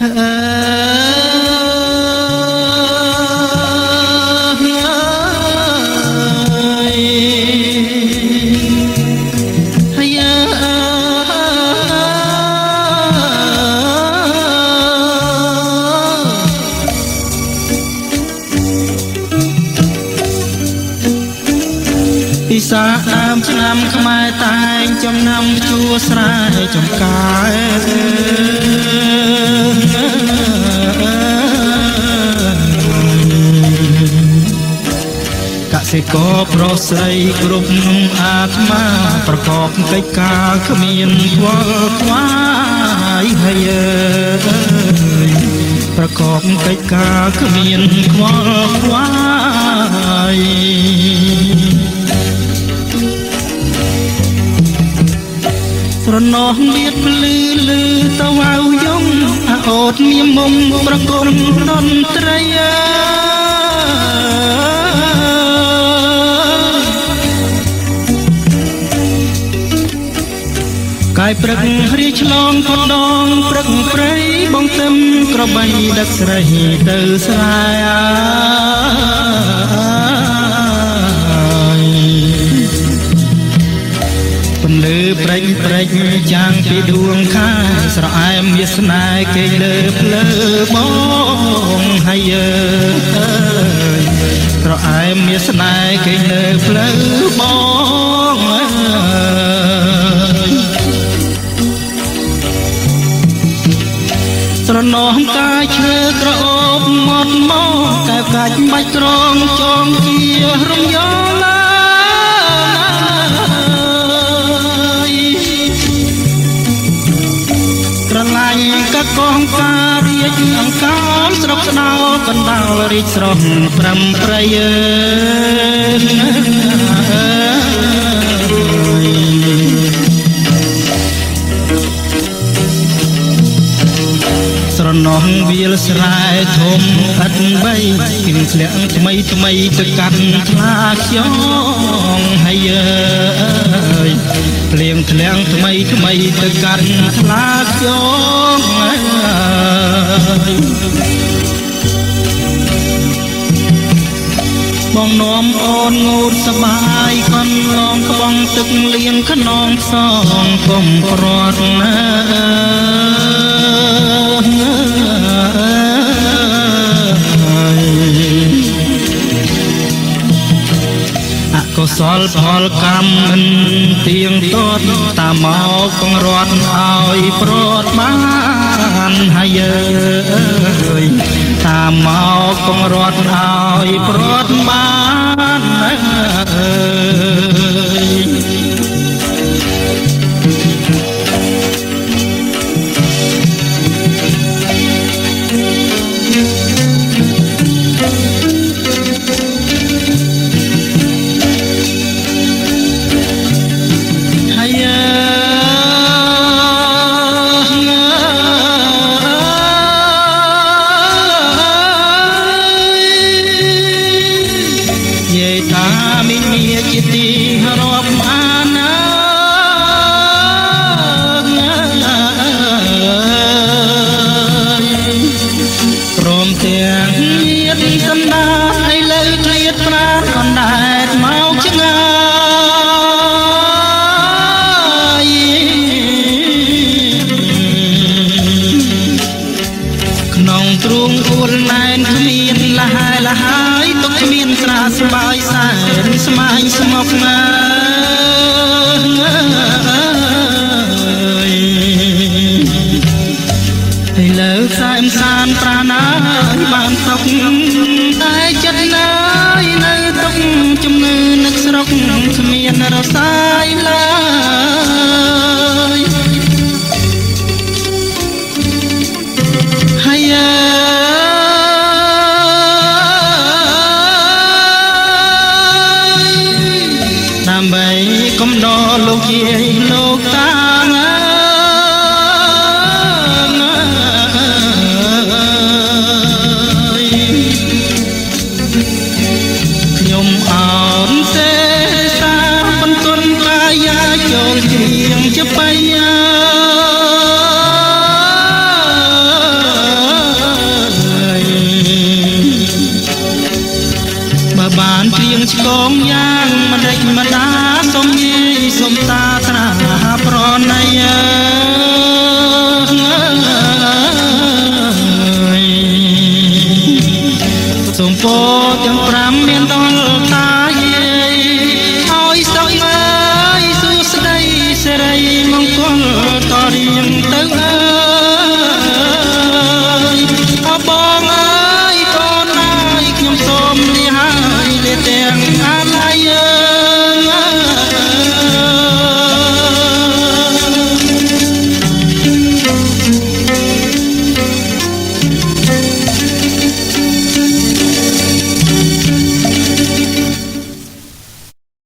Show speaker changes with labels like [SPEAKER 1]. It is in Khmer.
[SPEAKER 1] ពិសាដើមឆ្នាំខ្មែរតែងចំណាំជួស្រែចំការកសិករប្រុសស្រីគ្រប់អាត្មាប្រកបកិច្ចការគ្មានខ្វល់ខ្វាយហើយប្រកបកិច្ចការគ្មានខ្វល់ខ្វាយស្រណោះមានភ្លឺលឺទៅវ៉ៅយំអូតមានមុំប្រគំតន្ត្រីកាយព្រឹករៀបឆ្លងកណ្ដងព្រឹកព្រៃបងទឹមក្របីដឹកស្រីទៅស្រែពន្លឺព្រេងព្រេងចាំងពីដួងខាស្រអែមវាសនាគេលើភ្លើបងហើយស្រអែមវាសនាគេលើភ្លើបងស្រណោះកាយឈើក្រអូបមកមកកែបកាច់បាច់ត្រង់ចងជារំយោឡាក្រឡាញ់កកងការរៀបអង្ការស្រុកស្ដោកណ្ដាលរីកស្រស់ប្រំប្រៃស្រណោះវាលស្រែធំឥតបីគិនធ្លាក់ថ្មីថ្មីទៅកាន់ថ្លាខ្ញុំហើយភ្លៀងធ្លាក់ថ្មីថ្មីទៅកាន់ថ្លាខ្ញុំបងនាំអូនងូតសបាយកន្លងក្បងទឹកលៀងខ្នងសងកុំប្រត់ណាអកុសលផលកម្មមិនទៀងទាត់តាមមកពងរត់ឲ្យប្រត់បានហើយតាមមកពងរត់ឲ្យប្រត់បានស្បាយសែនស្មាញស្មុកណាហើយលើខ្សែមសានប្រាណាបានទុកតែចិត្តណាយនៅទុកជំងឺនឹកស្រុកគ្មានរសាយឡើយ